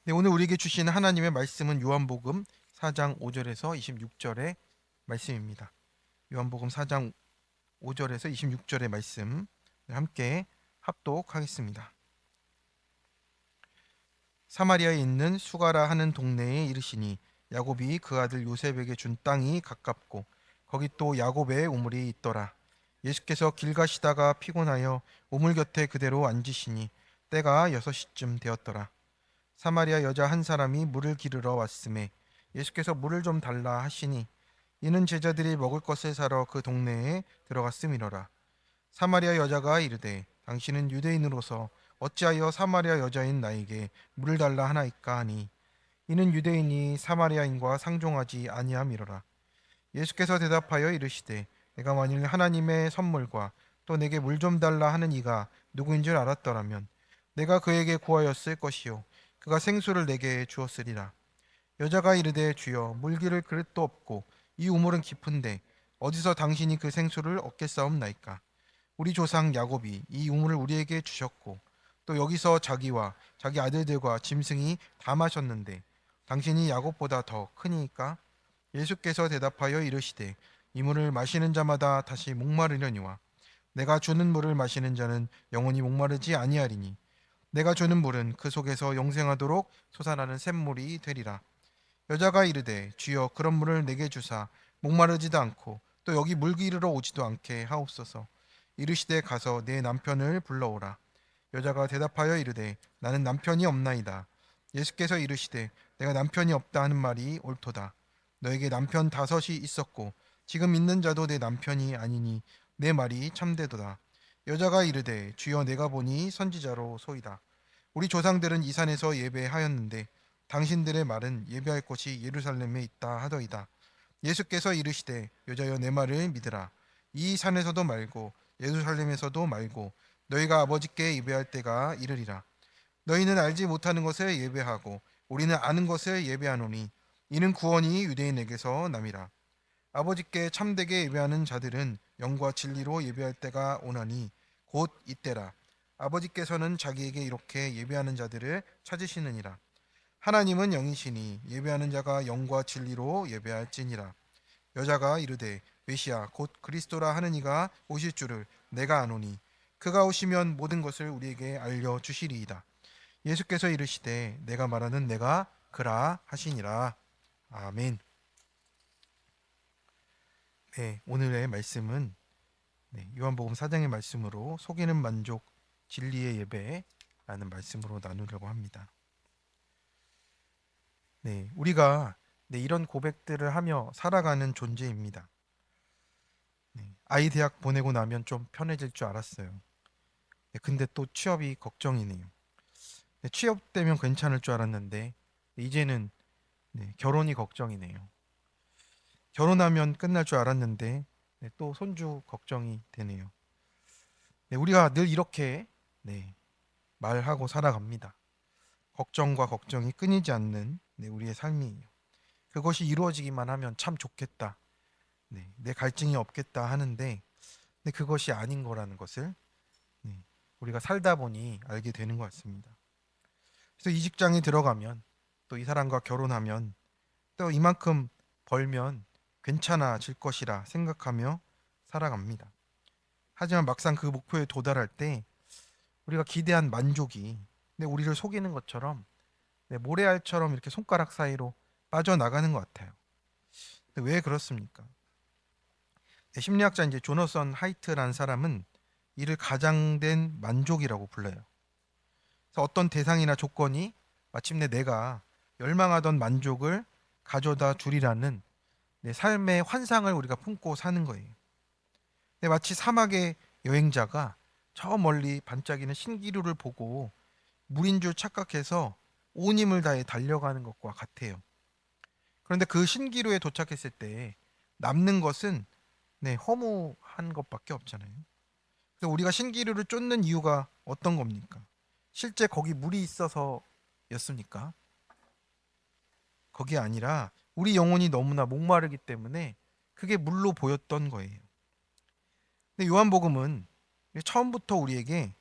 네, 오늘 우리에게 주신 하나님의 말씀은 요한복음 4장 5절에서 26절의 말씀입니다. 요한복음 4장 5절에서 26절의 말씀 함께 합독하겠습니다. 사마리아에 있는 수가라 하는 동네에 이르시니 야곱이 그 아들 요셉에게 준 땅이 가깝고 거기 또 야곱의 우물이 있더라. 예수께서 길 가시다가 피곤하여 우물 곁에 그대로 앉으시니 때가 6시쯤 되었더라. 사마리아 여자 한 사람이 물을 기르러 왔음에 예수께서 물을 좀 달라 하시니 이는 제자들이 먹을 것을 사러 그 동네에 들어갔음이로라. 사마리아 여자가 이르되 당신은 유대인으로서 어찌하여 사마리아 여자인 나에게 물을 달라 하나이까 하니 이는 유대인이 사마리아인과 상종하지 아니함이로라. 예수께서 대답하여 이르시되 내가 만일 하나님의 선물과 또 내게 물 좀 달라 하는 이가 누구인 줄 알았더라면 내가 그에게 구하였을 것이요 그가 생수를 내게 주었으리라. 여자가 이르되 주여 물기를 그릇도 없고 이 우물은 깊은데 어디서 당신이 그 생수를 얻겠사옵나이까. 우리 조상 야곱이 이 우물을 우리에게 주셨고 또 여기서 자기와 자기 아들들과 짐승이 다 마셨는데 당신이 야곱보다 더 크니까. 예수께서 대답하여 이르시되 이 물을 마시는 자마다 다시 목마르려니와 내가 주는 물을 마시는 자는 영원히 목마르지 아니하리니 내가 주는 물은 그 속에서 영생하도록 솟아나는 샘물이 되리라. 여자가 이르되 주여 그런 물을 내게 주사 목마르지도 않고 또 여기 물기 이르러 오지도 않게 하옵소서. 이르시되 가서 내 남편을 불러오라. 여자가 대답하여 이르되 나는 남편이 없나이다. 예수께서 이르시되 내가 남편이 없다 하는 말이 옳도다. 너에게 남편 다섯이 있었고 지금 있는 자도 내 남편이 아니니 내 말이 참되도다. 여자가 이르되 주여 내가 보니 선지자로 소이다. 우리 조상들은 이 산에서 예배하였는데 당신들의 말은 예배할 곳이 예루살렘에 있다 하더이다. 예수께서 이르시되 여자여 내 말을 믿으라. 이 산에서도 말고 예루살렘에서도 말고 너희가 아버지께 예배할 때가 이르리라. 너희는 알지 못하는 것을 예배하고 우리는 아는 것을 예배하노니 이는 구원이 유대인에게서 남이라. 아버지께 참되게 예배하는 자들은 영과 진리로 예배할 때가 오나니 곧 이때라. 아버지께서는 자기에게 이렇게 예배하는 자들을 찾으시느니라. 하나님은 영이시니 예배하는 자가 영과 진리로 예배할지니라. 여자가 이르되 메시아 곧 그리스도라 하는 이가 오실 줄을 내가 아노니 그가 오시면 모든 것을 우리에게 알려 주시리이다. 예수께서 이르시되 내가 말하는 내가 그라 하시니라. 아멘. 네, 오늘의 말씀은 요한복음 4장의 말씀으로 속이는 만족 진리의 예배라는 말씀으로 나누려고 합니다. 우리가 이런 고백들을 하며 살아가는 존재입니다. 아이 대학 보내고 나면 좀 편해질 줄 알았어요. 근데 또 취업이 걱정이네요. 취업되면 괜찮을 줄 알았는데 이제는 결혼이 걱정이네요. 결혼하면 끝날 줄 알았는데 또 손주 걱정이 되네요. 우리가 늘 이렇게 말하고 살아갑니다. 걱정과 걱정이 끊이지 않는 우리의 삶이에요. 그것이 이루어지기만 하면 참 좋겠다. 내 갈증이 없겠다 하는데 그것이 아닌 거라는 것을 우리가 살다 보니 알게 되는 것 같습니다. 그래서 이 직장에 들어가면 또 이 사람과 결혼하면 또 이만큼 벌면 괜찮아질 것이라 생각하며 살아갑니다. 하지만 막상 그 목표에 도달할 때 우리가 기대한 만족이 우리를 속이는 것처럼 모래알처럼 이렇게 손가락 사이로 빠져나가는 것 같아요. 근데 왜 그렇습니까? 심리학자 이제 조너선 하이트라는 사람은 이를 가장된 만족이라고 불러요. 그래서 어떤 대상이나 조건이 마침내 내가 열망하던 만족을 가져다 주리라는 내 삶의 환상을 우리가 품고 사는 거예요. 마치 사막의 여행자가 저 멀리 반짝이는 신기루를 보고 물인 줄 착각해서 온 힘을 다해 달려가는 것과 같아요. 그런데 그 신기루에 도착했을 때 남는 것은 허무한 것밖에 없잖아요. 그래서 우리가 신기루를 쫓는 이유가 어떤 겁니까? 실제 거기 물이 있어서였습니까? 거기 아니라 우리 영혼이 너무나 목마르기 때문에 그게 물로 보였던 거예요. 근데 요한복음은 처음부터 우리에게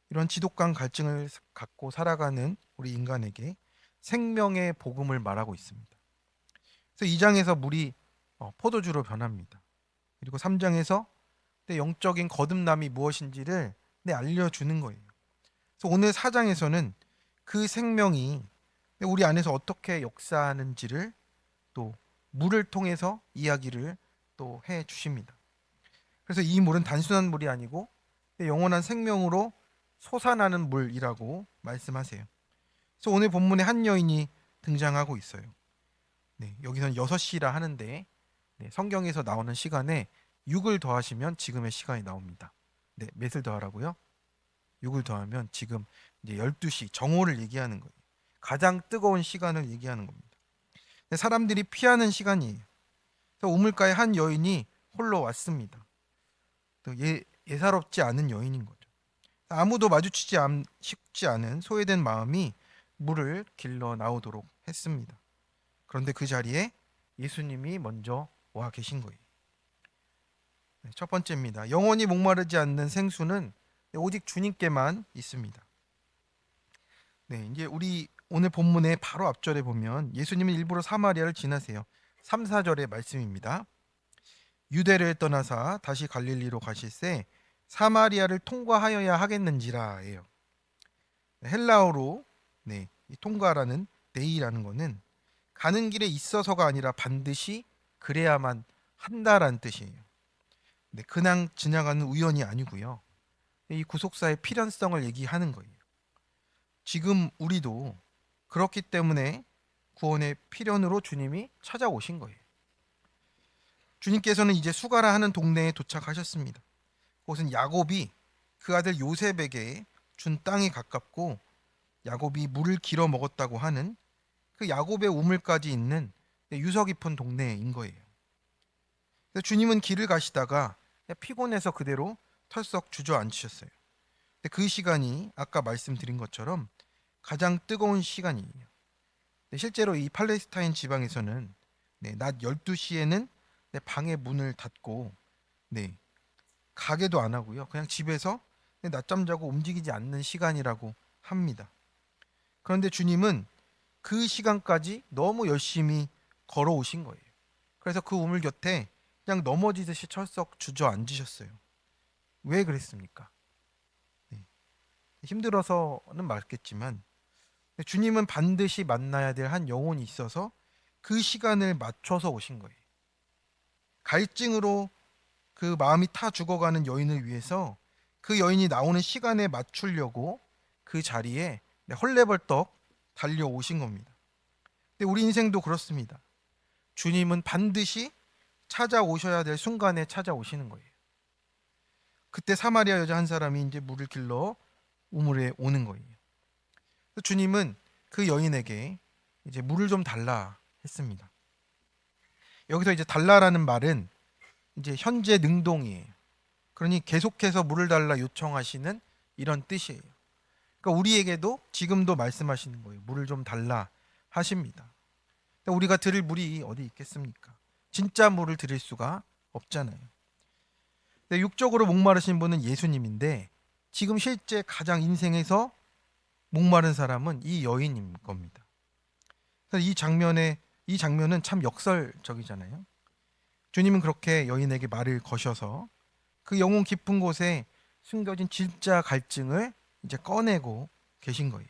이런 지독한 갈증을 갖고 살아가는 우리 인간에게 생명의 복음을 말하고 있습니다. 그래서 2장에서 물이 포도주로 변합니다. 그리고 3장에서 영적인 거듭남이 무엇인지를 알려주는 거예요. 그래서 오늘 4장에서는 그 생명이 우리 안에서 어떻게 역사하는지를 또 물을 통해서 이야기를 또 해 주십니다. 그래서 이 물은 단순한 물이 아니고 영원한 생명으로 솟아나는 물이라고 말씀하세요. 그래서 오늘 본문에 한 여인이 등장하고 있어요. 여기서는 6시라 하는데 성경에서 나오는 시간에 6을 더하시면 지금의 시간이 나옵니다. 몇을 더하라고요? 6을 더하면 지금 이제 12시 정오를 얘기하는 거예요. 가장 뜨거운 시간을 얘기하는 겁니다. 사람들이 피하는 시간이에요. 그래서 우물가에 한 여인이 홀로 왔습니다. 또 예사롭지 않은 여인인 거죠. 아무도 마주치지 쉽지 않은 소외된 마음이 물을 길러 나오도록 했습니다. 그런데 그 자리에 예수님이 먼저 와 계신 거예요. 첫 번째입니다. 영원히 목마르지 않는 생수는 오직 주님께만 있습니다. 이제 우리 오늘 본문의 바로 앞절에 보면 예수님은 일부러 사마리아를 지나세요. 3, 4절의 말씀입니다. 유대를 떠나사 다시 갈릴리로 가실새 사마리아를 통과하여야 하겠는지라예요. 헬라어로 이 통과라는 데이라는 거는 가는 길에 있어서가 아니라 반드시 그래야만 한다라는 뜻이에요. 그냥 지나가는 우연이 아니고요. 이 구속사의 필연성을 얘기하는 거예요. 지금 우리도 그렇기 때문에 구원의 필연으로 주님이 찾아오신 거예요. 주님께서는 이제 수가라 하는 동네에 도착하셨습니다. 그곳은 야곱이 그 아들 요셉에게 준 땅에 가깝고 야곱이 물을 길어 먹었다고 하는 그 야곱의 우물까지 있는 유서 깊은 동네인 거예요. 주님은 길을 가시다가 피곤해서 그대로 털썩 주저앉으셨어요. 그 시간이 아까 말씀드린 것처럼 가장 뜨거운 시간이에요. 실제로 이 팔레스타인 지방에서는 낮 12시에는 방의 문을 닫고 가게도 안 하고요. 그냥 집에서 낮잠 자고 움직이지 않는 시간이라고 합니다. 그런데 주님은 그 시간까지 너무 열심히 걸어오신 거예요. 그래서 그 우물 곁에 그냥 넘어지듯이 철썩 주저앉으셨어요. 왜 그랬습니까? 힘들어서는 맞겠지만 주님은 반드시 만나야 될 한 영혼이 있어서 그 시간을 맞춰서 오신 거예요. 갈증으로 그 마음이 타 죽어가는 여인을 위해서 그 여인이 나오는 시간에 맞추려고 그 자리에 헐레벌떡 달려오신 겁니다. 근데 우리 인생도 그렇습니다. 주님은 반드시 찾아오셔야 될 순간에 찾아오시는 거예요. 그때 사마리아 여자 한 사람이 이제 물을 길러 우물에 오는 거예요. 주님은 그 여인에게 이제 물을 좀 달라 했습니다. 여기서 이제 달라라는 말은 이제 현재 능동이에요. 그러니 계속해서 물을 달라 요청하시는 이런 뜻이에요. 그러니까 우리에게도 지금도 말씀하시는 거예요. 물을 좀 달라 하십니다. 우리가 드릴 물이 어디 있겠습니까? 진짜 물을 드릴 수가 없잖아요. 육적으로 목마르신 분은 예수님인데 지금 실제 가장 인생에서 목마른 사람은 이 여인인 겁니다. 이 장면은 참 역설적이잖아요. 주님은 그렇게 여인에게 말을 거셔서 그 영혼 깊은 곳에 숨겨진 진짜 갈증을 이제 꺼내고 계신 거예요.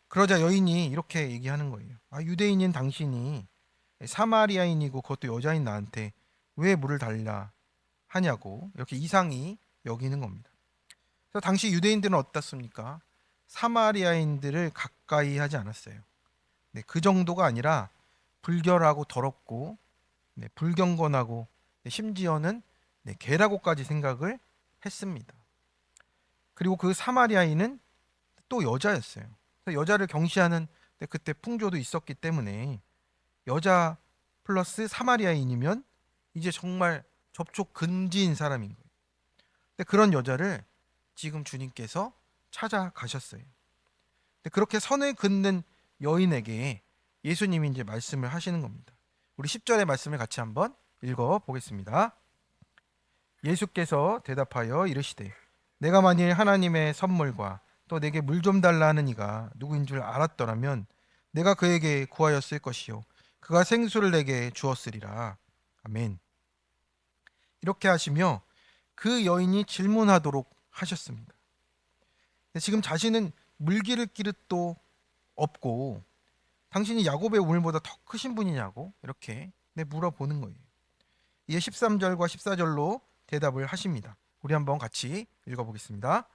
그러자 여인이 이렇게 얘기하는 거예요. 유대인인 당신이 사마리아인이고 그것도 여자인 나한테 왜 물을 달라 하냐고 이렇게 이상히 여기는 겁니다. 그래서 당시 유대인들은 어떻습니까? 사마리아인들을 가까이 하지 않았어요. 그 정도가 아니라 불결하고 더럽고 불경건하고 심지어는 개라고까지 생각을 했습니다. 그리고 그 사마리아인은 또 여자였어요. 여자를 경시하는 그때 풍조도 있었기 때문에 여자 플러스 사마리아인이면 이제 정말 접촉 금지인 사람인 거예요. 근데 그런 여자를 지금 주님께서 찾아가셨어요. 근데 그렇게 선을 긋는 여인에게 예수님이 이제 말씀을 하시는 겁니다. 우리 10절의 말씀을 같이 한번 읽어 보겠습니다. 예수께서 대답하여 이르시되 내가 만일 하나님의 선물과 또 내게 물 좀 달라 하는 이가 누구인 줄 알았더라면 내가 그에게 구하였을 것이요 그가 생수를 내게 주었으리라. 아멘. 이렇게 하시며 그 여인이 질문하도록 하셨습니다. 지금 자신은 물 기를 기릇도 없고 당신이 야곱의 우물보다 더 크신 분이냐고 이렇게 물어보는 거예요. 이에 13절과 14절로 대답을 하십니다. 우리 한번 같이 읽어보겠습니다.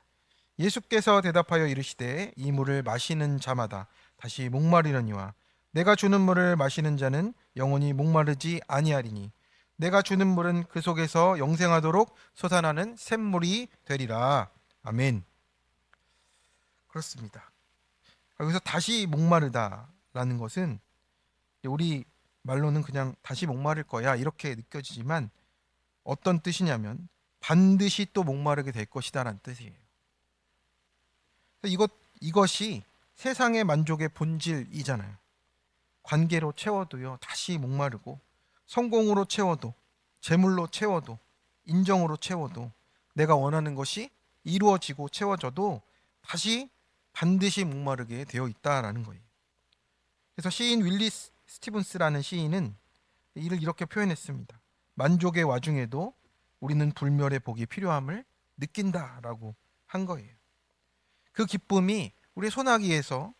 예수께서 대답하여 이르시되 이 물을 마시는 자마다 다시 목마르려니와 내가 주는 물을 마시는 자는 영원히 목마르지 아니하리니 내가 주는 물은 그 속에서 영생하도록 솟아나는 샘물이 되리라. 아멘. 그렇습니다. 여기서 다시 목마르다라는 것은 우리 말로는 그냥 다시 목마를 거야 이렇게 느껴지지만 어떤 뜻이냐면 반드시 또 목마르게 될 것이다라는 뜻이에요. 이것이 세상의 만족의 본질이잖아요. 관계로 채워도요 다시 목마르고, 성공으로 채워도, 재물로 채워도, 인정으로 채워도, 내가 원하는 것이 이루어지고 채워져도 다시 반드시 목마르게 되어 있다라는 거예요. 그래서 시인 윌리 스티븐스라는 시인은 이를 이렇게 표현했습니다. 만족의 와중에도 우리는 불멸의 복이 필요함을 느낀다라고 한 거예요. 그 기쁨이 우리 소나기에서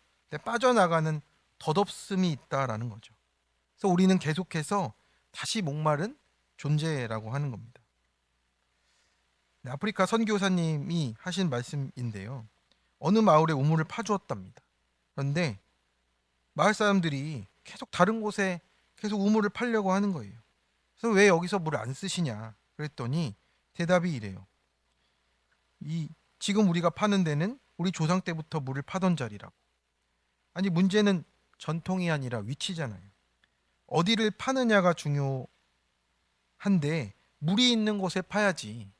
빠져나가는 덧없음이 있다라는 거죠. 그래서 우리는 계속해서 다시 목마른 존재라고 하는 겁니다. 아프리카 선교사님이 하신 말씀인데요. 어느 마을에 우물을 파주었답니다. 그런데 마을 사람들이 계속 다른 곳에 계속 우물을 파려고 하는 거예요. 그래서 왜 여기서 물을 안 쓰시냐 그랬더니 대답이 이래요. 지금 우리가 파는 데는 우리 조상 때부터 물을 파던 자리라고. 아니, 문제는 전통이 아니라 위치잖아요. 어디를 파느냐가 중요한데 물이 있는 곳에 파야지.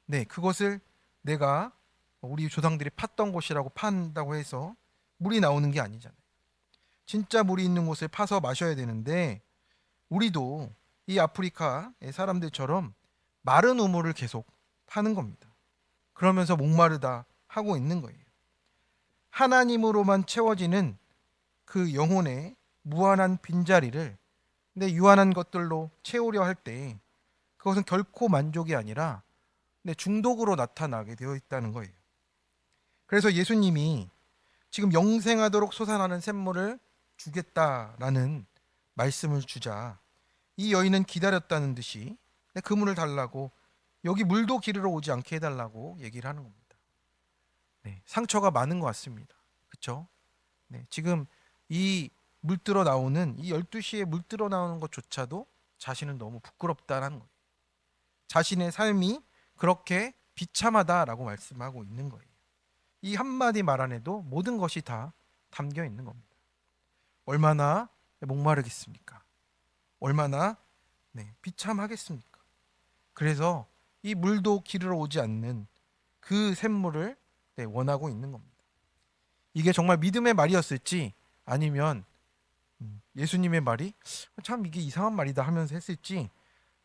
네, 그것을 내가 우리 조상들이 팠던 곳이라고 판다고 해서 물이 나오는 게 아니잖아요. 진짜 물이 있는 곳을 파서 마셔야 되는데 우리도 이 아프리카의 사람들처럼 마른 우물을 계속 파는 겁니다. 그러면서 목마르다 하고 있는 거예요. 하나님으로만 채워지는 그 영혼의 무한한 빈자리를 내 유한한 것들로 채우려 할 때 그것은 결코 만족이 아니라 내 중독으로 나타나게 되어 있다는 거예요. 그래서 예수님이 지금 영생하도록 솟아나는 샘물을 주겠다라는 말씀을 주자 이 여인은 기다렸다는 듯이 그 물을 달라고, 여기 물도 기르러 오지 않게 해달라고 얘기를 하는 겁니다. 네, 상처가 많은 것 같습니다. 그렇죠? 네, 지금 이 물들어 나오는 이 12시에 물들어 나오는 것조차도 자신은 너무 부끄럽다라는 거예요. 자신의 삶이 그렇게 비참하다라고 말씀하고 있는 거예요. 이 한마디 말 안에도 모든 것이 다 담겨 있는 겁니다. 얼마나 목마르겠습니까? 얼마나 비참하겠습니까? 그래서 이 물도 기르러 오지 않는 그 샘물을 원하고 있는 겁니다. 이게 정말 믿음의 말이었을지 아니면 예수님의 말이 참 이게 이상한 말이다 하면서 했을지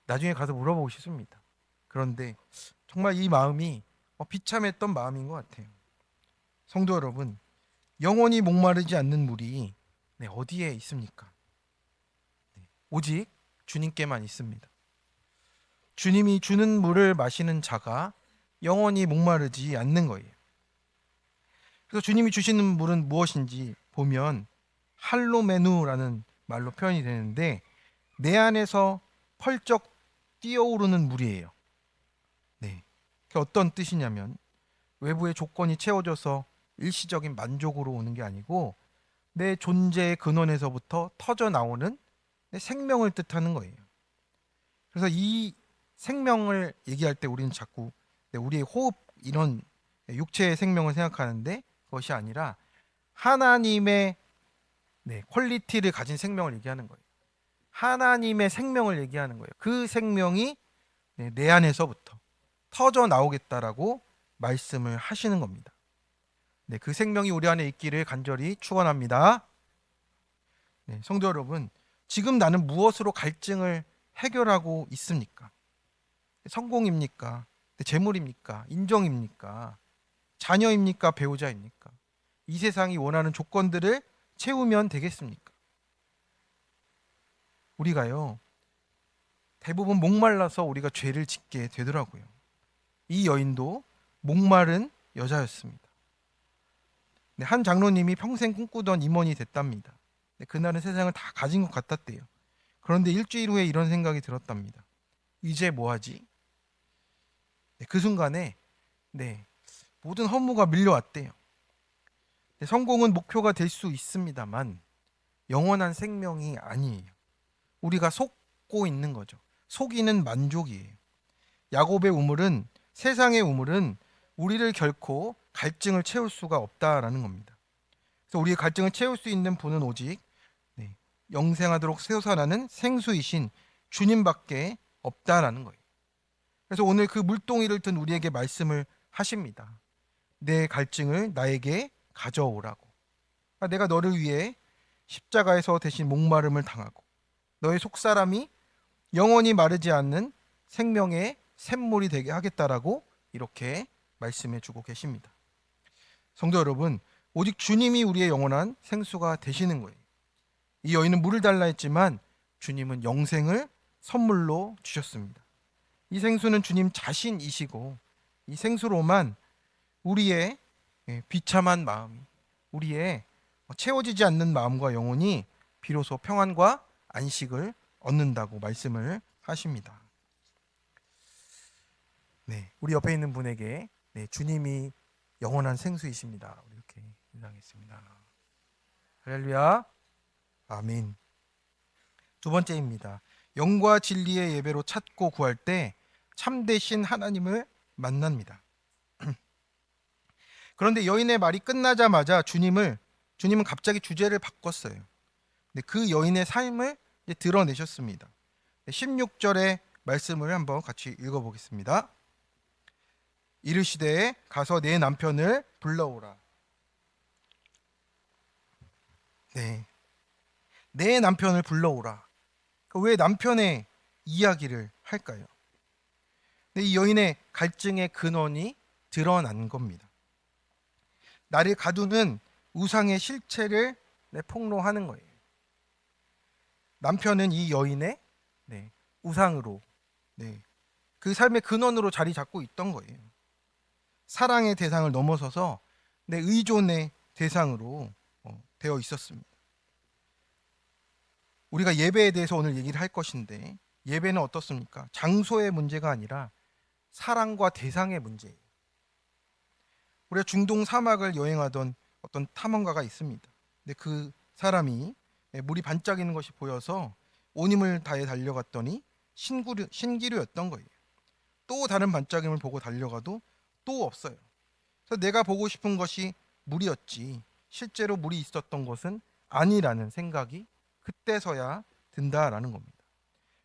나중에 가서 물어보고 싶습니다. 그런데 정말 이 마음이 비참했던 마음인 것 같아요. 성도 여러분, 영원히 목마르지 않는 물이 어디에 있습니까? 오직 주님께만 있습니다. 주님이 주는 물을 마시는 자가 영원히 목마르지 않는 거예요. 그래서 주님이 주시는 물은 무엇인지 보면 할로메누라는 말로 표현이 되는데 내 안에서 펄쩍 뛰어오르는 물이에요. 네, 그게 어떤 뜻이냐면 외부의 조건이 채워져서 일시적인 만족으로 오는 게 아니고 내 존재의 근원에서부터 터져 나오는 내 생명을 뜻하는 거예요. 그래서 이 생명을 얘기할 때 우리는 자꾸 우리의 호흡 이런 육체의 생명을 생각하는데 그것이 아니라 하나님의 퀄리티를 가진 생명을 얘기하는 거예요. 하나님의 생명을 얘기하는 거예요. 그 생명이 내 안에서부터 터져 나오겠다라고 말씀을 하시는 겁니다. 그 생명이 우리 안에 있기를 간절히 축원합니다. 성도 여러분, 지금 나는 무엇으로 갈증을 해결하고 있습니까? 성공입니까? 재물입니까? 인정입니까? 자녀입니까? 배우자입니까? 이 세상이 원하는 조건들을 채우면 되겠습니까? 우리가요, 대부분 목말라서 우리가 죄를 짓게 되더라고요. 이 여인도 목마른 여자였습니다. 네, 한 장로님이 평생 꿈꾸던 임원이 됐답니다. 네, 그날은 세상을 다 가진 것 같았대요. 그런데 일주일 후에 이런 생각이 들었답니다. 이제 뭐하지? 네, 그 순간에 모든 허무가 밀려왔대요. 네, 성공은 목표가 될 수 있습니다만 영원한 생명이 아니에요. 우리가 속고 있는 거죠. 속이는 만족이에요. 야곱의 우물은, 세상의 우물은 우리를 결코 갈증을 채울 수가 없다라는 겁니다. 그래서 우리의 갈증을 채울 수 있는 분은 오직 영생하도록 솟아나는 생수이신 주님밖에 없다라는 거예요. 그래서 오늘 그 물동이를 든 우리에게 말씀을 하십니다. 내 갈증을 나에게 가져오라고. 내가 너를 위해 십자가에서 대신 목마름을 당하고 너의 속사람이 영원히 마르지 않는 생명의 샘물이 되게 하겠다라고 이렇게 말씀해 주고 계십니다. 성도 여러분, 오직 주님이 우리의 영원한 생수가 되시는 거예요. 이 여인은 물을 달라 했지만 주님은 영생을 선물로 주셨습니다. 이 생수는 주님 자신이시고 이 생수로만 우리의 비참한 마음이, 우리의 채워지지 않는 마음과 영혼이 비로소 평안과 안식을 얻는다고 말씀을 하십니다. 우리 옆에 있는 분에게 주님이 영원한 생수이십니다. 이렇게 인사하겠습니다. 할렐루야. 아멘. 두 번째입니다. 영과 진리의 예배로 찾고 구할 때 참되신 하나님을 만납니다. 그런데 여인의 말이 끝나자마자 주님은 갑자기 주제를 바꿨어요. 그 여인의 삶을 드러내셨습니다. 16절의 말씀을 한번 같이 읽어보겠습니다. 이르시되 가서 내 남편을 불러오라. 내 남편을 불러오라. 왜 남편의 이야기를 할까요? 이 여인의 갈증의 근원이 드러난 겁니다. 나를 가두는 우상의 실체를 폭로하는 거예요. 남편은 이 여인의 우상으로 그 삶의 근원으로 자리 잡고 있던 거예요. 사랑의 대상을 넘어서서 의존의 대상으로 되어 있었습니다. 우리가 예배에 대해서 오늘 얘기를 할 것인데 예배는 어떻습니까? 장소의 문제가 아니라 사랑과 대상의 문제예요. 우리가 중동 사막을 여행하던 어떤 탐험가가 있습니다. 근데 그 사람이 물이 반짝이는 것이 보여서 온 힘을 다해 달려갔더니 신기루였던 거예요. 또 다른 반짝임을 보고 달려가도 또 없어요. 그래서 내가 보고 싶은 것이 물이었지 실제로 물이 있었던 것은 아니라는 생각이 그때서야 든다라는 겁니다.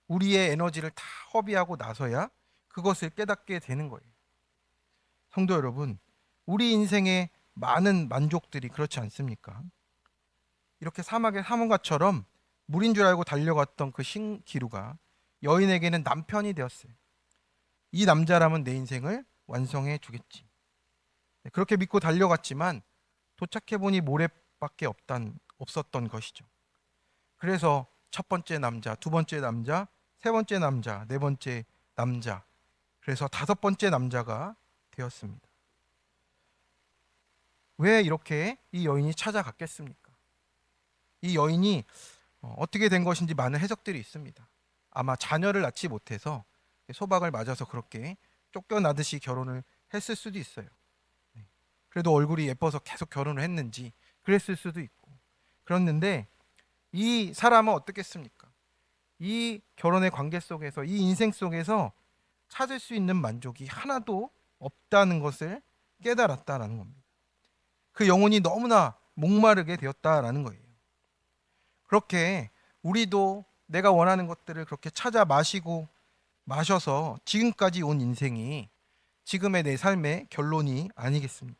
우리의 에너지를 다 허비하고 나서야 그것을 깨닫게 되는 거예요. 성도 여러분, 우리 인생의 많은 만족들이 그렇지 않습니까? 이렇게 사막의 사문가처럼 물인 줄 알고 달려갔던 그 신기루가 여인에게는 남편이 되었어요. 이 남자라면 내 인생을 완성해 주겠지. 그렇게 믿고 달려갔지만 도착해보니 모래밖에 없었던 것이죠. 그래서 첫 번째 남자, 두 번째 남자, 세 번째 남자, 네 번째 남자, 그래서 다섯 번째 남자가 되었습니다. 왜 이렇게 이 여인이 찾아갔겠습니까? 이 여인이 어떻게 된 것인지 많은 해석들이 있습니다. 아마 자녀를 낳지 못해서 소박을 맞아서 그렇게 쫓겨나듯이 결혼을 했을 수도 있어요. 그래도 얼굴이 예뻐서 계속 결혼을 했는지 그랬을 수도 있고. 그랬는데 이 사람은 어떻겠습니까? 이 결혼의 관계 속에서, 이 인생 속에서 찾을 수 있는 만족이 하나도 없다는 것을 깨달았다라는 겁니다. 그 영혼이 너무나 목마르게 되었다라는 거예요. 그렇게 우리도 내가 원하는 것들을 그렇게 찾아 마셔서 지금까지 온 인생이 지금의 내 삶의 결론이 아니겠습니까?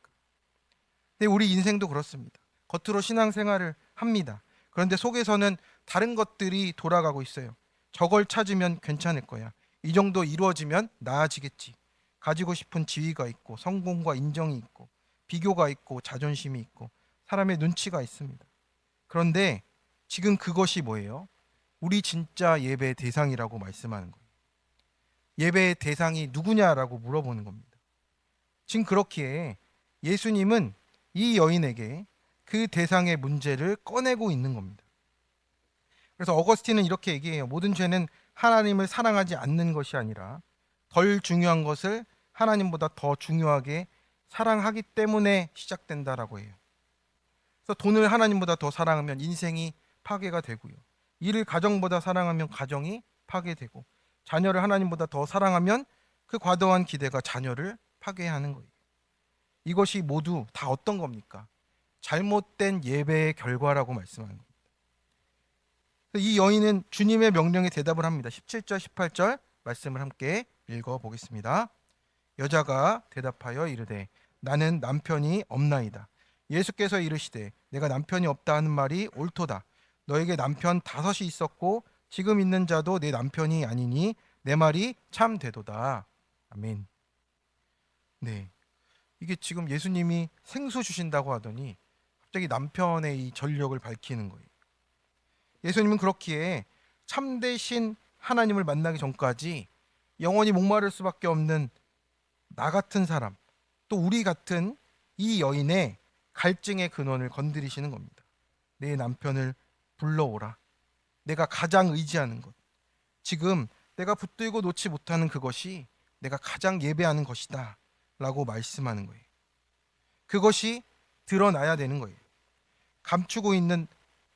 근데 우리 인생도 그렇습니다. 겉으로 신앙생활을 합니다. 그런데 속에서는 다른 것들이 돌아가고 있어요. 저걸 찾으면 괜찮을 거야. 이 정도 이루어지면 나아지겠지. 가지고 싶은 지위가 있고 성공과 인정이 있고 비교가 있고 자존심이 있고 사람의 눈치가 있습니다. 그런데 지금 그것이 뭐예요? 우리 진짜 예배의 대상이라고 말씀하는 거예요. 예배의 대상이 누구냐라고 물어보는 겁니다. 지금 그렇기에 예수님은 이 여인에게 그 대상의 문제를 꺼내고 있는 겁니다. 그래서 어거스틴은 이렇게 얘기해요. 모든 죄는 하나님을 사랑하지 않는 것이 아니라 덜 중요한 것을 하나님보다 더 중요하게 사랑하기 때문에 시작된다라고 해요. 그래서 돈을 하나님보다 더 사랑하면 인생이 파괴가 되고요. 일을 가정보다 사랑하면 가정이 파괴되고, 자녀를 하나님보다 더 사랑하면 그 과도한 기대가 자녀를 파괴하는 거예요. 이것이 모두 다 어떤 겁니까? 잘못된 예배의 결과라고 말씀하는 겁니다. 이 여인은 주님의 명령에 대답을 합니다. 17절 18절 말씀을 함께 읽어 보겠습니다. 여자가 대답하여 이르되 나는 남편이 없나이다. 예수께서 이르시되 내가 남편이 없다 하는 말이 옳도다. 너에게 남편 다섯이 있었고 지금 있는 자도 내 남편이 아니니 내 말이 참 되도다. 아멘. 네, 이게 지금 예수님이 생수 주신다고 하더니 갑자기 남편의 이 전력을 밝히는 거예요. 예수님은 그렇기에 참되신 하나님을 만나기 전까지 영원히 목마를 수밖에 없는 나 같은 사람, 또 우리 같은 이 여인의 갈증의 근원을 건드리시는 겁니다. 내 남편을 불러오라. 내가 가장 의지하는 것, 지금 내가 붙들고 놓지 못하는 그것이 내가 가장 예배하는 것이다 라고 말씀하는 거예요. 그것이 드러나야 되는 거예요. 감추고 있는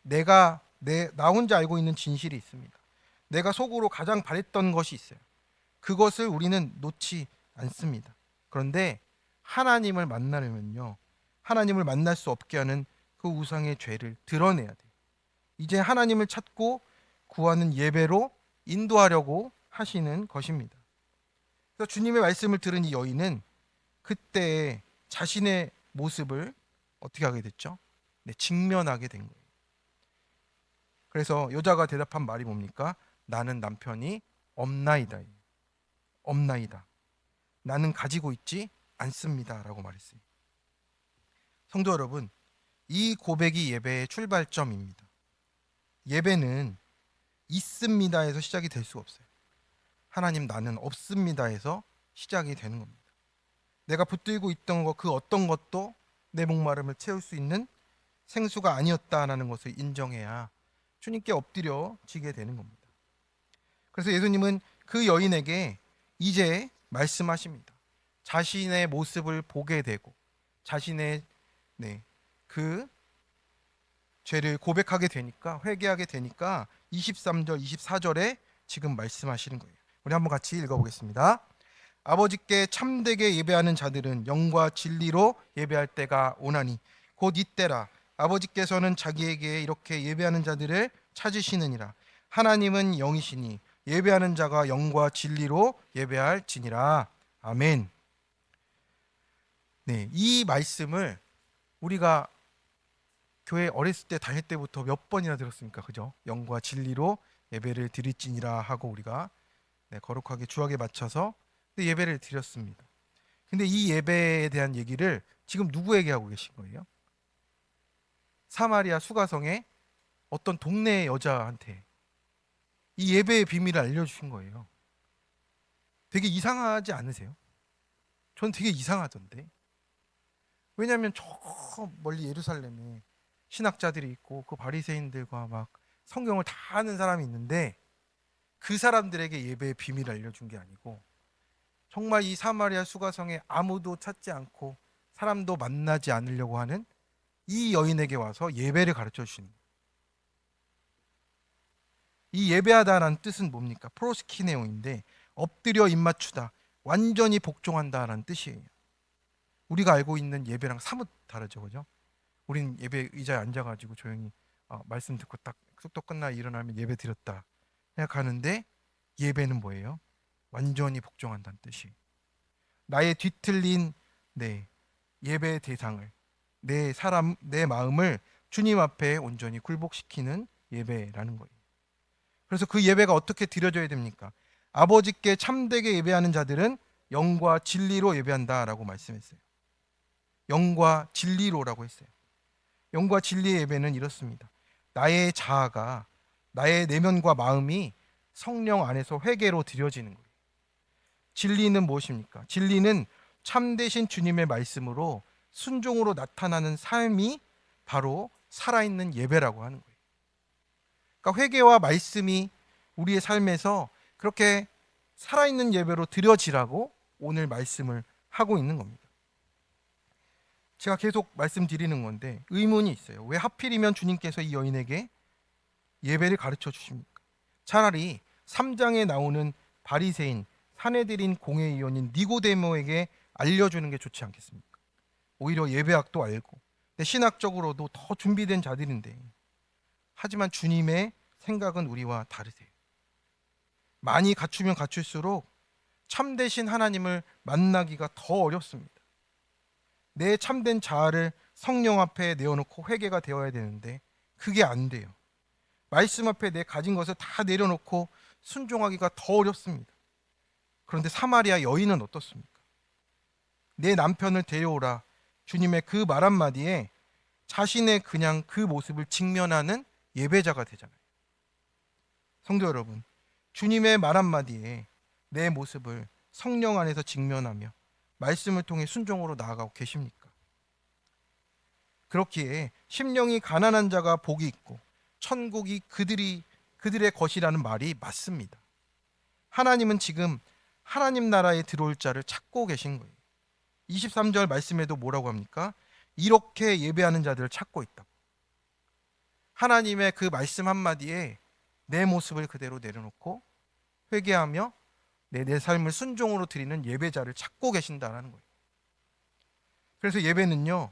나 혼자 알고 있는 진실이 있습니다. 내가 속으로 가장 바랬던 것이 있어요. 그것을 우리는 놓지 않습니다. 그런데 하나님을 만나려면요, 하나님을 만날 수 없게 하는 그 우상의 죄를 드러내야 돼요. 이제 하나님을 찾고 구하는 예배로 인도하려고 하시는 것입니다. 그래서 주님의 말씀을 들은 이 여인은 그때 자신의 모습을 어떻게 하게 됐죠? 네, 직면하게 된 거예요. 그래서 여자가 대답한 말이 뭡니까? 나는 남편이 없나이다. 없나이다. 나는 가지고 있지 않습니다라고 말했어요. 성도 여러분, 이 고백이 예배의 출발점입니다. 예배는 있습니다에서 시작이 될 수가 없어요. 하나님 나는 없습니다에서 시작이 되는 겁니다. 내가 붙들고 있던 것 그 어떤 것도 내 목마름을 채울 수 있는 생수가 아니었다라는 것을 인정해야 주님께 엎드려지게 되는 겁니다. 그래서 예수님은 그 여인에게 이제 말씀하십니다. 자신의 모습을 보게 되고 자신의 그 죄를 고백하게 되니까, 회개하게 되니까 23절 24절에 지금 말씀하시는 거예요. 우리 한번 같이 읽어보겠습니다. 아버지께 참되게 예배하는 자들은 영과 진리로 예배할 때가 오나니 곧 이때라. 아버지께서는 자기에게 이렇게 예배하는 자들을 찾으시느니라. 하나님은 영이시니 예배하는 자가 영과 진리로 예배할지니라. 아멘. 네, 이 말씀을 우리가 교회 어렸을 때 다닐 때부터 몇 번이나 들었습니까? 그죠? 영과 진리로 예배를 드릴지니라 하고 우리가 거룩하게 주악에 맞춰서 예배를 드렸습니다. 근데 이 예배에 대한 얘기를 지금 누구에게 하고 계신 거예요? 사마리아 수가성의 어떤 동네 여자한테 이 예배의 비밀을 알려주신 거예요. 되게 이상하지 않으세요? 전 되게 이상하던데. 왜냐하면 저 멀리 예루살렘에 신학자들이 있고 그 바리새인들과 막 성경을 다 아는 사람이 있는데 그 사람들에게 예배의 비밀을 알려준 게 아니고 정말 이 사마리아 수가성에 아무도 찾지 않고 사람도 만나지 않으려고 하는 이 여인에게 와서 예배를 가르쳐 주시는 거예요. 이 예배하다라는 뜻은 뭡니까? 프로스키네오인데 엎드려 입맞추다, 완전히 복종한다라는 뜻이에요. 우리가 알고 있는 예배랑 사뭇 다르죠, 그죠? 우린 예배 의자에 앉아가지고 조용히 말씀 듣고 딱 뚝뚝 끝나 일어나면 예배 드렸다 생각하는데, 예배는 뭐예요? 완전히 복종한다는 뜻이. 나의 뒤틀린 예배의 대상을, 내 마음을 주님 앞에 온전히 굴복시키는 예배라는 거예요. 그래서 그 예배가 어떻게 드려져야 됩니까? 아버지께 참되게 예배하는 자들은 영과 진리로 예배한다라고 말씀했어요. 영과 진리로라고 했어요. 영과 진리의 예배는 이렇습니다. 나의 자아가, 나의 내면과 마음이 성령 안에서 회개로 드려지는 거예요. 진리는 무엇입니까? 진리는 참되신 주님의 말씀으로 순종으로 나타나는 삶이 바로 살아있는 예배라고 하는 거예요. 그러니까 회개와 말씀이 우리의 삶에서 그렇게 살아있는 예배로 드려지라고 오늘 말씀을 하고 있는 겁니다. 제가 계속 말씀드리는 건데 의문이 있어요. 왜 하필이면 주님께서 이 여인에게 예배를 가르쳐 주십니까? 차라리 3장에 나오는 바리새인 사내들인 공회의원인 니고데모에게 알려주는 게 좋지 않겠습니까? 오히려 예배학도 알고 신학적으로도 더 준비된 자들인데, 하지만 주님의 생각은 우리와 다르세요. 많이 갖추면 갖출수록 참되신 하나님을 만나기가 더 어렵습니다. 내 참된 자아를 성령 앞에 내어놓고 회개가 되어야 되는데 그게 안 돼요. 말씀 앞에 내 가진 것을 다 내려놓고 순종하기가 더 어렵습니다. 그런데 사마리아 여인은 어떻습니까? 내 남편을 데려오라, 주님의 그 말 한마디에 자신의 그냥 그 모습을 직면하는 예배자가 되잖아요. 성도 여러분, 주님의 말 한마디에 내 모습을 성령 안에서 직면하며 말씀을 통해 순종으로 나아가고 계십니까? 그렇기에 심령이 가난한 자가 복이 있고 천국이 그들의 것이라는 말이 맞습니다. 하나님은 지금 하나님 나라에 들어올 자를 찾고 계신 거예요. 23절 말씀에도 뭐라고 합니까? 이렇게 예배하는 자들을 찾고 있다고. 하나님의 그 말씀 한마디에 내 모습을 그대로 내려놓고 회개하며 내 삶을 순종으로 드리는 예배자를 찾고 계신다는 거예요. 그래서 예배는요,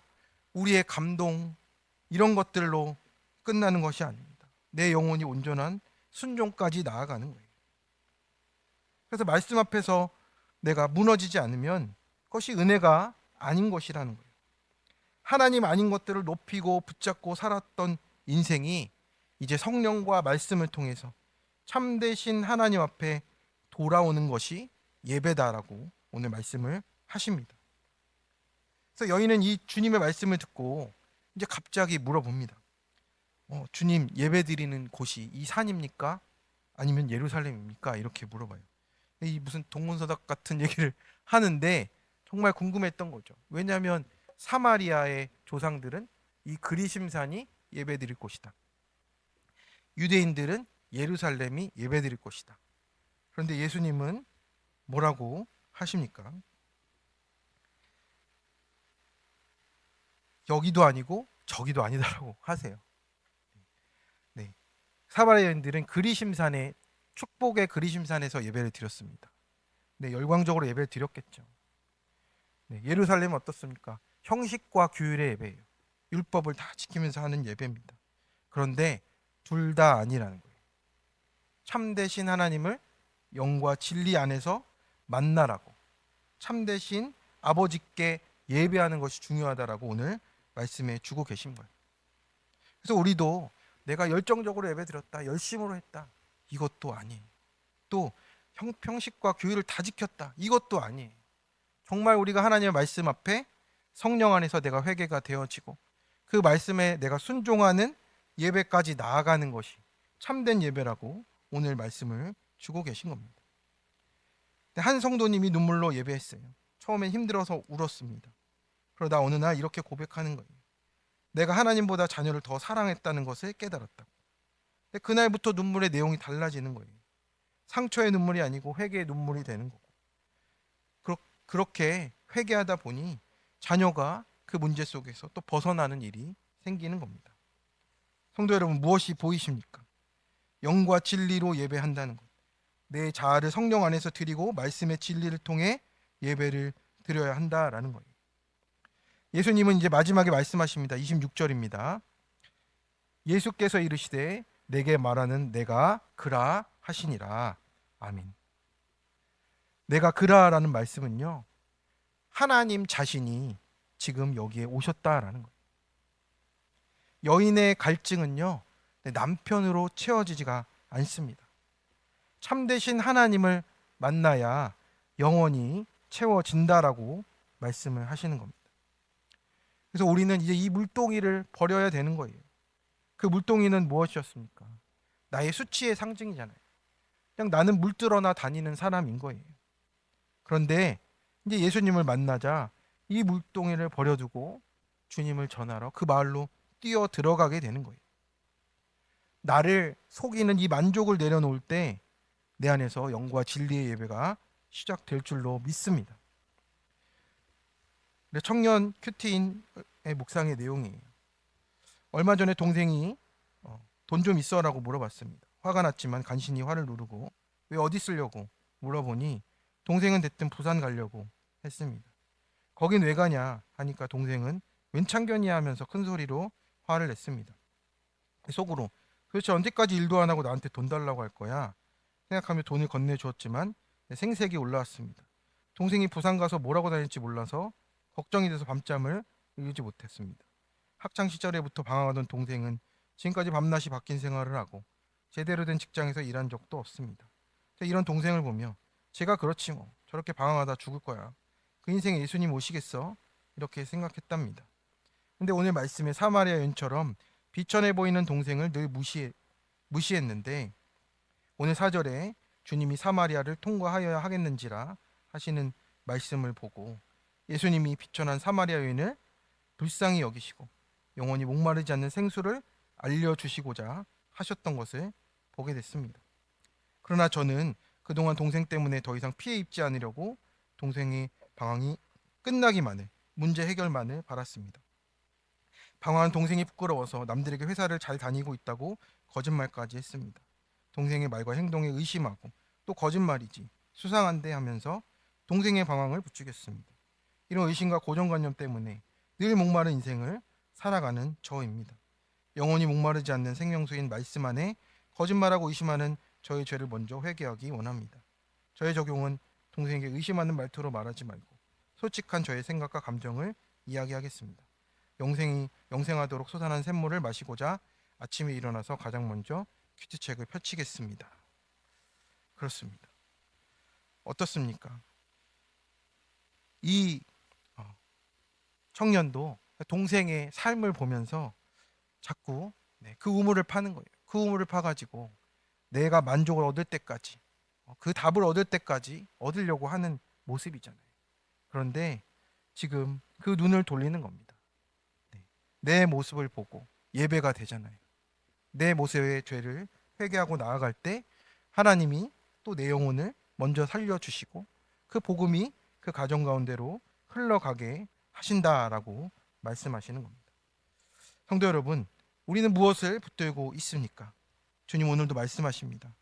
우리의 감동 이런 것들로 끝나는 것이 아닙니다. 내 영혼이 온전한 순종까지 나아가는 거예요. 그래서 말씀 앞에서 내가 무너지지 않으면 그것이 은혜가 아닌 것이라는 거예요. 하나님 아닌 것들을 높이고 붙잡고 살았던 인생이 이제 성령과 말씀을 통해서 참되신 하나님 앞에 돌아오는 것이 예배다라고 오늘 말씀을 하십니다. 그래서 여인은 이 주님의 말씀을 듣고 이제 갑자기 물어봅니다. 주님, 예배드리는 곳이 이 산입니까? 아니면 예루살렘입니까? 이렇게 물어봐요. 이 무슨 동문서답 같은 얘기를 하는데 정말 궁금했던 거죠. 왜냐하면 사마리아의 조상들은 이 그리심산이 예배드릴 곳이다. 유대인들은 예루살렘이 예배드릴 곳이다. 그런데 예수님은 뭐라고 하십니까? 여기도 아니고 저기도 아니다라고 하세요. 네. 사마리아인들은 그리심산에, 축복의 그리심산에서 예배를 드렸습니다. 네, 열광적으로 예배를 드렸겠죠. 네, 예루살렘은 어떻습니까? 형식과 규율의 예배예요. 율법을 다 지키면서 하는 예배입니다. 그런데 둘 다 아니라는 거예요. 참되신 하나님을 영과 진리 안에서 만나라고, 참되신 아버지께 예배하는 것이 중요하다라고 오늘 말씀해 주고 계신 거예요. 그래서 우리도 내가 열정적으로 예배드렸다, 열심으로 했다, 이것도 아니에요. 또 형식과 규율을 다 지켰다, 이것도 아니에요. 정말 우리가 하나님의 말씀 앞에 성령 안에서 내가 회개가 되어지고 그 말씀에 내가 순종하는 예배까지 나아가는 것이 참된 예배라고 오늘 말씀을 주고 계신 겁니다. 한 성도님이 눈물로 예배했어요. 처음엔 힘들어서 울었습니다. 그러다 어느 날 이렇게 고백하는 거예요. 내가 하나님보다 자녀를 더 사랑했다는 것을 깨달았다고. 근데 그날부터 눈물의 내용이 달라지는 거예요. 상처의 눈물이 아니고 회개의 눈물이 되는 거고. 그렇게 회개하다 보니 자녀가 그 문제 속에서 또 벗어나는 일이 생기는 겁니다. 성도 여러분, 무엇이 보이십니까? 영과 진리로 예배한다는 것. 내 자아를 성령 안에서 드리고 말씀의 진리를 통해 예배를 드려야 한다라는 거예요. 예수님은 이제 마지막에 말씀하십니다. 26절입니다. 예수께서 이르시되 내게 말하는 내가 그라 하시니라. 아멘. 내가 그라라는 말씀은요, 하나님 자신이 지금 여기에 오셨다라는 거예요. 여인의 갈증은요, 남편으로 채워지지가 않습니다. 참되신 하나님을 만나야 영원히 채워진다라고 말씀을 하시는 겁니다. 그래서 우리는 이제 이 물동이를 버려야 되는 거예요. 그 물동이는 무엇이었습니까? 나의 수치의 상징이잖아요. 그냥 나는 물들어나 다니는 사람인 거예요. 그런데 이제 예수님을 만나자 이 물동이를 버려두고 주님을 전하러 그 마을로 뛰어 들어가게 되는 거예요. 나를 속이는 이 만족을 내려놓을 때 내 안에서 영과 진리의 예배가 시작될 줄로 믿습니다. 청년 큐티인의 묵상의 내용이에요. 얼마 전에 동생이 돈 좀 있어라고 물어봤습니다. 화가 났지만 간신히 화를 누르고 왜 어디 쓰려고 물어보니 동생은 대뜸 부산 가려고 했습니다. 거긴 왜 가냐 하니까 동생은 웬 참견이야 하면서 큰 소리로 화를 냈습니다. 속으로 도대체 언제까지 일도 안 하고 나한테 돈 달라고 할 거야 생각하며 돈을 건네주었지만 생색이 올라왔습니다. 동생이 부산 가서 뭐라고 다닐지 몰라서 걱정이 돼서 밤잠을 이루지 못했습니다. 학창 시절에부터 방황하던 동생은 지금까지 밤낮이 바뀐 생활을 하고 제대로 된 직장에서 일한 적도 없습니다. 이런 동생을 보며 제가 그렇지 뭐 저렇게 방황하다 죽을 거야. 그 인생에 예수님 오시겠어? 이렇게 생각했답니다. 근데 오늘 말씀의 사마리아 여인처럼 비천해 보이는 동생을 늘 무시했는데 오늘 4절에 주님이 사마리아를 통과하여야 하겠는지라 하시는 말씀을 보고 예수님이 비천한 사마리아 여인을 불쌍히 여기시고 영원히 목마르지 않는 생수를 알려주시고자 하셨던 것을 보게 됐습니다. 그러나 저는 그동안 동생 때문에 더 이상 피해 입지 않으려고 동생의 방황이 끝나기만을, 문제 해결만을 바랐습니다. 방황한 동생이 부끄러워서 남들에게 회사를 잘 다니고 있다고 거짓말까지 했습니다. 동생의 말과 행동에 의심하고 또 거짓말이지 수상한데 하면서 동생의 방황을 부추겼습니다. 이런 의심과 고정관념 때문에 늘 목마른 인생을 살아가는 저입니다. 영원히 목마르지 않는 생명수인 말씀 안에 거짓말하고 의심하는 저의 죄를 먼저 회개하기 원합니다. 저의 적용은 동생에게 의심하는 말투로 말하지 말고 솔직한 저의 생각과 감정을 이야기하겠습니다. 영생하도록 솟아난 샘물을 마시고자 아침에 일어나서 가장 먼저 큐티책을 펼치겠습니다. 그렇습니다. 어떻습니까? 이 청년도 동생의 삶을 보면서 자꾸 그 우물을 파는 거예요. 그 우물을 파가지고 내가 만족을 얻을 때까지 그 답을 얻을 때까지 얻으려고 하는 모습이잖아요. 그런데 지금 그 눈을 돌리는 겁니다. 내 모습을 보고 예배가 되잖아요. 내 모습의 죄를 회개하고 나아갈 때 하나님이 또 내 영혼을 먼저 살려주시고 그 복음이 그 가정 가운데로 흘러가게 하신다라고 말씀하시는 겁니다. 성도 여러분, 우리는 무엇을 붙들고 있습니까? 주님 오늘도 말씀하십니다.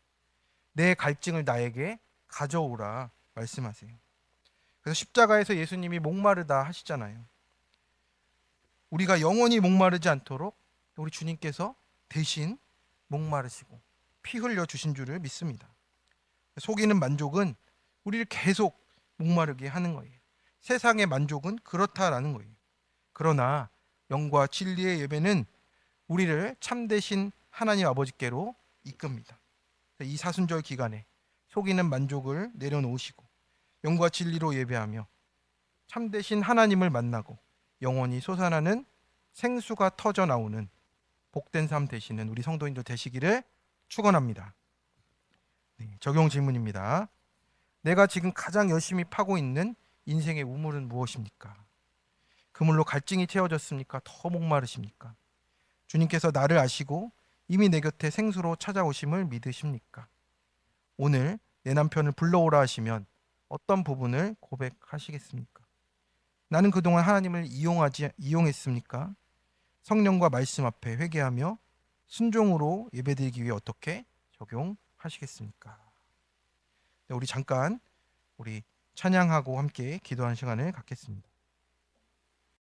내 갈증을 나에게 가져오라 말씀하세요. 그래서 십자가에서 예수님이 목마르다 하시잖아요. 우리가 영원히 목마르지 않도록 우리 주님께서 대신 목마르시고 피 흘려 주신 줄을 믿습니다. 속이는 만족은 우리를 계속 목마르게 하는 거예요. 세상의 만족은 그렇다라는 거예요. 그러나 영과 진리의 예배는 우리를 참되신 하나님 아버지께로 이끕니다. 이 사순절 기간에 속이는 만족을 내려놓으시고 영과 진리로 예배하며 참되신 하나님을 만나고 영원히 솟아나는 생수가 터져 나오는 복된 삶 되시는 우리 성도님들 되시기를 축원합니다. 적용 질문입니다. 내가 지금 가장 열심히 파고 있는 인생의 우물은 무엇입니까? 그물로 갈증이 채워졌습니까? 더 목마르십니까? 주님께서 나를 아시고 이미 내 곁에 생수로 찾아오심을 믿으십니까? 오늘 내 남편을 불러오라 하시면 어떤 부분을 고백하시겠습니까? 나는 그동안 하나님을 이용했습니까? 성령과 말씀 앞에 회개하며 순종으로 예배드리기 위해 어떻게 적용하시겠습니까? 우리 잠깐 우리 찬양하고 함께 기도하는 시간을 갖겠습니다.